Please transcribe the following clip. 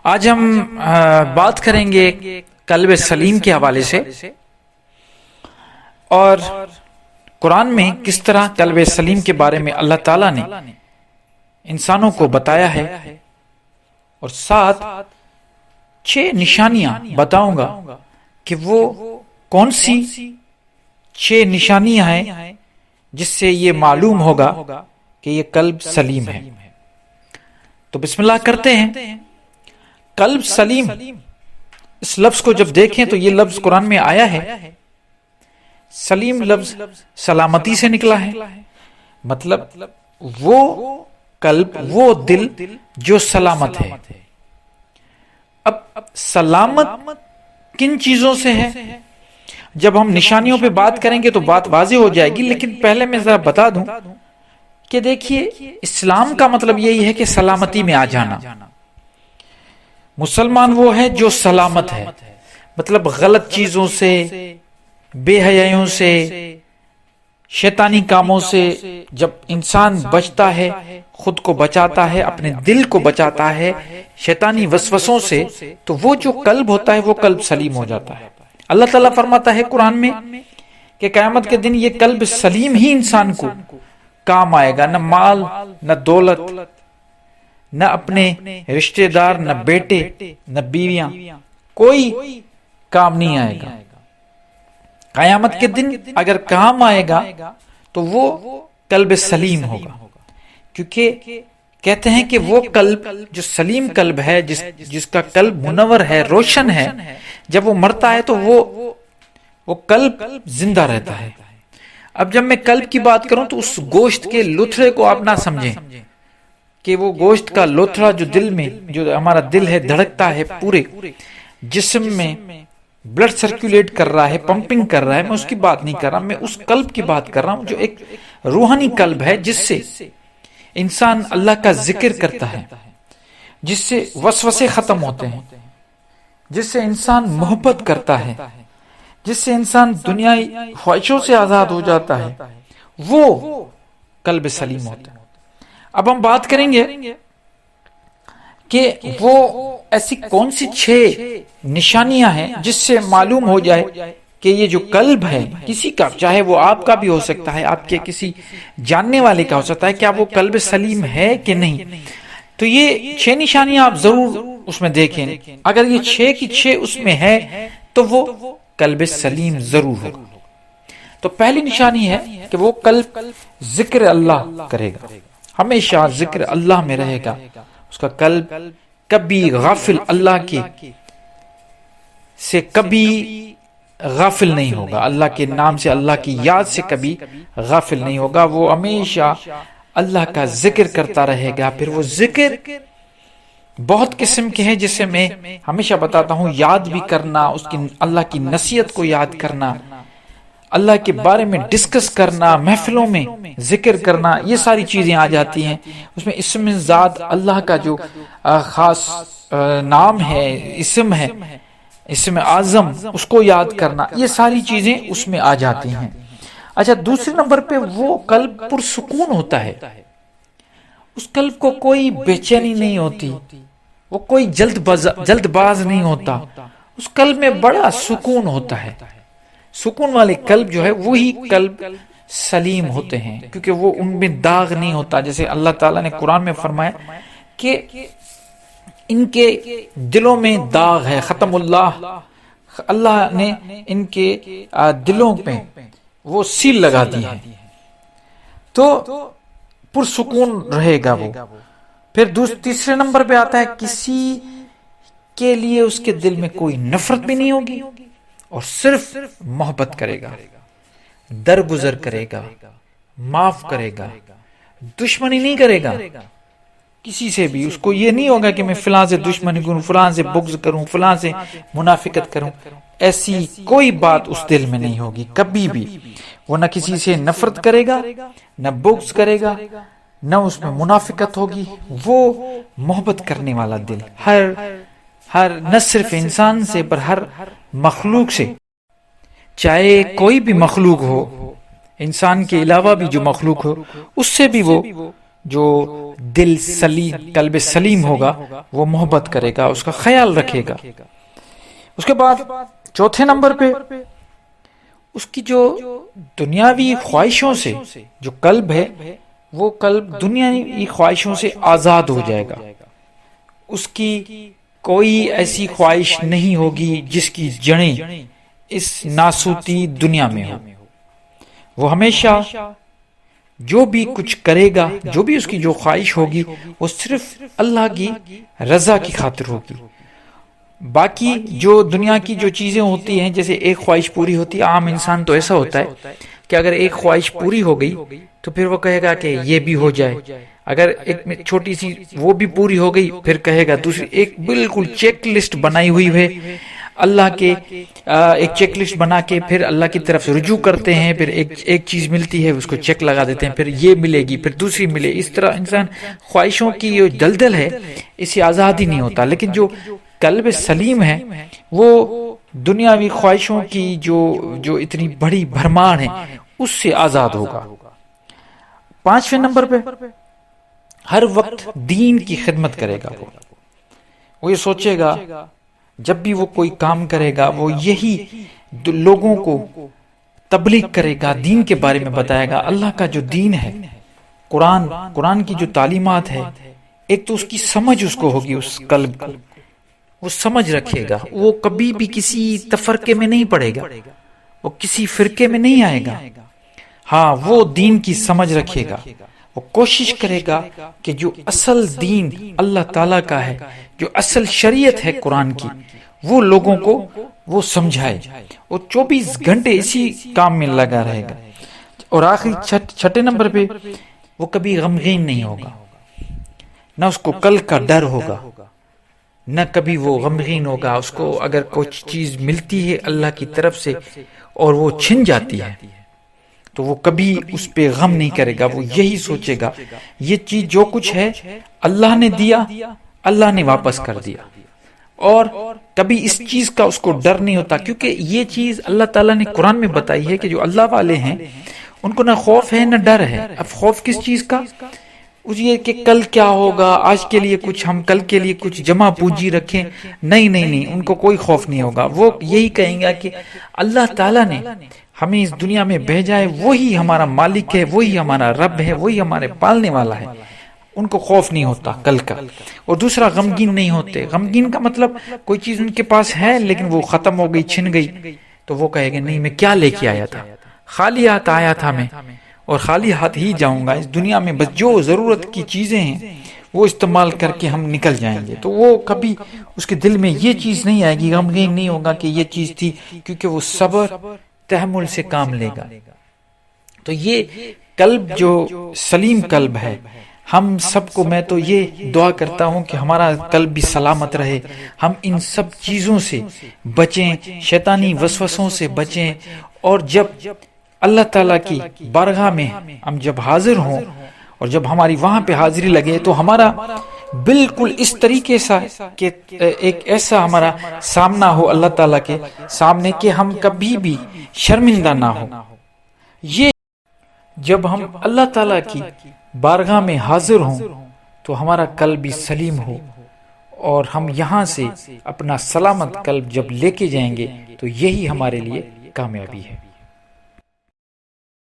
آج ہم بات کریں گے قلب سلیم کے حوالے سے، اور قرآن میں کس طرح قلب سلیم کے بارے میں اللہ تعالیٰ نے انسانوں کو بتایا ہے، اور ساتھ 6 نشانیاں بتاؤں گا کہ وہ کون سی 6 نشانیاں ہیں جس سے یہ معلوم ہوگا کہ یہ قلب سلیم ہے۔ تو بسم اللہ کرتے ہیں۔ قلب سلیم، اس لفظ کو جب دیکھیں تو یہ لفظ قرآن میں آیا ہے۔ سلیم لفظ سلامتی سے نکلا ہے، مطلب وہ قلب، وہ دل جو سلامت ہے۔ اب سلامت کن چیزوں سے ہے؟ جب ہم نشانیوں پہ بات کریں گے تو بات واضح ہو جائے گی، لیکن پہلے میں ذرا بتا دوں کہ دیکھیے، اسلام کا مطلب یہی ہے کہ سلامتی میں آ جانا۔ مسلمان وہ ہے جو سلامت ہے، مطلب غلط چیزوں سے، بے حیائیوں سے، شیطانی کاموں سے جب انسان بچتا ہے، خود کو بچاتا ہے، اپنے دل کو بچاتا ہے شیطانی وسوسوں سے، تو وہ جو قلب ہوتا ہے وہ قلب سلیم ہو جاتا ہے۔ اللہ تعالیٰ فرماتا ہے قرآن میں کہ قیامت کے دن یہ قلب سلیم ہی انسان کو کام آئے گا، نہ مال، نہ دولت، نہ اپنے رشتہ دار، نہ بیٹے، نہ بیویاں، کوئی کام نہیں آئے گا۔ قیامت کے دن اگر کام آئے گا تو وہ قلب سلیم ہوگا، کیونکہ کہتے ہیں کہ وہ قلب جو سلیم قلب ہے، جس کا قلب منور ہے، روشن ہے، جب وہ مرتا ہے تو وہ قلب زندہ رہتا ہے۔ اب جب میں قلب کی بات کروں تو اس گوشت کے لوتھڑے کو آپ نہ سمجھیں کہ وہ گوشت کا لوتھڑا جو دل میں، جو ہمارا دل ہے، دھڑکتا ہے، پورے جسم میں بلڈ سرکولیٹ کر رہا ہے، پمپنگ کر رہا ہے، میں اس کی بات نہیں کر رہا، میں اس قلب کی بات کر رہا ہوں جو ایک روحانی قلب ہے، جس سے انسان اللہ کا ذکر کرتا ہے، جس سے وسوسے ختم ہوتے ہیں، جس سے انسان محبت کرتا ہے، جس سے انسان دنیائی خواہشوں سے آزاد ہو جاتا ہے، وہ قلب سلیم ہوتا ہے۔ اب ہم بات کریں گے کہ وہ ایسی کون سی 6 نشانیاں ہیں جس سے معلوم ہو جائے کہ یہ جو قلب ہے کسی کا، چاہے وہ آپ کا بھی ہو سکتا ہے، آپ کے کسی جاننے والے کا ہو سکتا ہے، کیا وہ قلب سلیم ہے کہ نہیں۔ تو یہ 6 نشانیاں آپ ضرور اس میں دیکھیں، اگر یہ 6 کی 6 اس میں ہے تو وہ قلب سلیم ضرور ہوگا۔ تو پہلی نشانی ہے کہ وہ قلب ذکر اللہ کرے گا، ہمیشہ ذکر اللہ میں رہے گا، اس کا قلب کبھی غافل اللہ کے سے کبھی غافل نہیں ہوگا، اللہ کے نام سے، اللہ کی یاد سے کبھی غافل نہیں ہوگا، وہ ہمیشہ اللہ کا ذکر کرتا رہے گا۔ پھر وہ ذکر بہت قسم کے ہیں، جسے میں ہمیشہ بتاتا ہوں، یاد بھی کرنا، اس کی اللہ کی نصیحت کو یاد کرنا، اللہ کے بارے میں ڈسکس کرنا، محفلوں میں ذکر کرنا، یہ ساری چیزیں آ جاتی ہیں۔ اس میں اسم ذات اللہ کا جو خاص نام ہے، اسم ہے، اسم اعظم، اس کو یاد کرنا، یہ ساری چیزیں اس میں آ جاتی ہیں۔ اچھا، دوسرے نمبر پہ وہ قلب پرسکون ہوتا ہے، اس قلب کو کوئی بے چینی نہیں ہوتی، وہ کوئی جلد باز نہیں ہوتا، اس قلب میں بڑا سکون ہوتا ہے۔ سکون والے قلب جو ہے وہی قلب سلیم ہوتے ہیں، کیونکہ وہ ان میں داغ نہیں ہوتا، جیسے اللہ تعالیٰ نے قرآن میں فرمایا کہ ان کے دلوں میں داغ ہے، ختم اللہ نے ان کے دلوں میں وہ سیل لگا دی ہے، تو پرسکون رہے گا وہ۔ پھر تیسرے نمبر پہ آتا ہے کسی کے لیے اس کے دل میں کوئی نفرت بھی نہیں ہوگی، اور صرف محبت کرے گا، درگزر کرے گا، معاف کرے گا، دشمنی نہیں کرے گا کسی سے بھی۔ اس کو یہ نہیں ہوگا کہ میں فلاں سے دشمنی کروں، فلاں سے بغض کروں، فلاں سے منافقت کروں، ایسی کوئی بات اس دل میں نہیں ہوگی کبھی بھی۔ وہ نہ کسی سے نفرت کرے گا، نہ بغض کرے گا، نہ اس میں منافقت ہوگی، وہ محبت کرنے والا دل، ہر نہ صرف انسان سے پر ہر مخلوق سے، چاہے کوئی بھی مخلوق ہو، انسان کے علاوہ بھی جو مخلوق ہو، اس سے بھی وہ جو دل سلیم، قلب سلیم ہوگا وہ محبت کرے گا، اس کا خیال رکھے گا۔ اس کے بعد چوتھے نمبر پہ اس کی جو دنیاوی خواہشوں سے جو قلب ہے، وہ قلب دنیاوی خواہشوں سے آزاد ہو جائے گا۔ اس کی کوئی ایسی خواہش نہیں ہوگی جس کی جڑیں اس ناسوتی دنیا میں ہو۔ وہ ہمیشہ جو بھی کچھ کرے گا، جو بھی اس کی جو خواہش ہوگی، وہ صرف اللہ کی رضا کی خاطر ہوگی۔ باقی جو دنیا کی جو چیزیں ہوتی ہیں، جیسے ایک خواہش پوری ہوتی ہے، عام انسان تو ایسا ہوتا ہے کہ اگر ایک خواہش پوری ہو گئی تو پھر وہ کہے گا کہ یہ بھی ہو جائے، اگر ایک چھوٹی سی وہ بھی پوری ہو گئی پھر کہے گا دوسری، ایک بالکل چیک لسٹ بنائی ہوئی ہے اللہ کے، ایک چیک لسٹ بنا کے پھر اللہ کی طرف سے رجوع کرتے ہیں، پھر ایک چیز ملتی ہے اس کو چیک لگا دیتے ہیں، پھر یہ ملے گی پھر دوسری ملے، اس طرح انسان خواہشوں کی جو دلدل ہے اس سے آزاد ہی نہیں ہوتا۔ لیکن جو قلب سلیم ہے وہ دنیاوی خواہشوں کی جو اتنی بڑی بھرمار ہے اس سے آزاد ہوگا۔ پانچویں نمبر پہ ہر وقت دین کی خدمت کرے گا۔ وہ یہ سوچے گا جب بھی وہ کوئی کام کرے گا وہ یہی لوگوں کو تبلیغ کرے گا، دین کے بارے میں بتائے گا۔ اللہ کا جو دین ہے، قرآن کی جو تعلیمات ہے، ایک تو اس کی سمجھ اس کو ہوگی، اس قلب کو وہ سمجھ رکھے گا، وہ کبھی بھی کسی تفرقے میں نہیں پڑے گا، وہ کسی فرقے میں نہیں آئے گا۔ ہاں، وہ دین کی سمجھ رکھے گا، وہ کوشش کرے گا کہ جو اصل دین اللہ تعالیٰ کا ہے، جو اصل شریعت ہے قرآن کی، وہ لوگوں کو وہ سمجھائے۔ وہ 24 گھنٹے اسی کام میں لگا رہے گا۔ اور آخری چھٹے نمبر پہ وہ کبھی غمگین نہیں ہوگا، نہ اس کو کل کا ڈر ہوگا، نہ کبھی وہ غمگین ہوگا۔ اس کو اگر کوئی چیز ملتی ہے اللہ کی طرف سے اور وہ چھن جاتی ہے تو وہ کبھی اس پہ غم نہیں کرے گا، وہ یہی سوچے گا یہ چیز جو کچھ ہے اللہ نے دیا، اللہ نے واپس کر دیا۔ اور کبھی اس چیز کا اس کو ڈر نہیں ہوتا، کیونکہ یہ چیز اللہ تعالیٰ نے قرآن میں بتائی ہے کہ جو اللہ والے ہیں ان کو نہ خوف ہے نہ ڈر ہے۔ اب خوف کس چیز کا؟ اس یہ کہ کل کیا ہوگا، آج کے لیے کچھ ہم کل کے لیے کچھ جمع پونجی رکھیں، نہیں، ان کو کوئی خوف نہیں ہوگا۔ وہ یہی کہیں گا کہ اللہ تعالیٰ نے ہمیں اس دنیا میں بھیجا ہے، وہی ہمارا مالک ہے، وہی ہمارا رب ہے، وہی ہمارے پالنے والا ہے۔ ان کو خوف نہیں ہوتا کل کا۔ اور دوسرا، غمگین نہیں ہوتے۔ غمگین کا مطلب کوئی چیز ان کے پاس ہے لیکن وہ ختم ہو گئی، چھن گئی، تو وہ کہے گا نہیں، میں کیا لے کے آیا تھا، خالی ہاتھ آیا تھا میں اور خالی ہاتھ ہی جاؤں گا۔ اس دنیا میں بس جو ضرورت کی چیزیں ہیں وہ استعمال کر کے ہم نکل جائیں گے۔ تو وہ کبھی اس کے دل میں یہ چیز نہیں آئے گی، غمگین نہیں ہوگا کہ یہ چیز تھی، کیونکہ وہ صبر تحمل سے کام لے گا۔ تو یہ قلب جو سلیم قلب ہے، ہم سب کو میں تو یہ دعا کرتا ہوں کہ ہمارا قلب بھی سلامت رہے، ہم ان سب چیزوں سے بچیں، شیطانی وسوسوں سے بچیں، اور جب اللہ تعالیٰ کی بارگاہ میں ہم جب حاضر ہوں اور جب ہماری وہاں پہ حاضری لگے تو ہمارا بالکل اس طریقے سے کہ ایک ایسا ہمارا سامنا ہو اللہ تعالیٰ کے سامنے کہ ہم کبھی بھی شرمندہ نہ ہو۔ یہ جب ہم اللہ تعالیٰ کی بارگاہ میں حاضر ہوں تو ہمارا قلب بھی سلیم ہو، اور ہم یہاں سے اپنا سلامت قلب جب لے کے جائیں گے تو یہی ہمارے لیے کامیابی ہے۔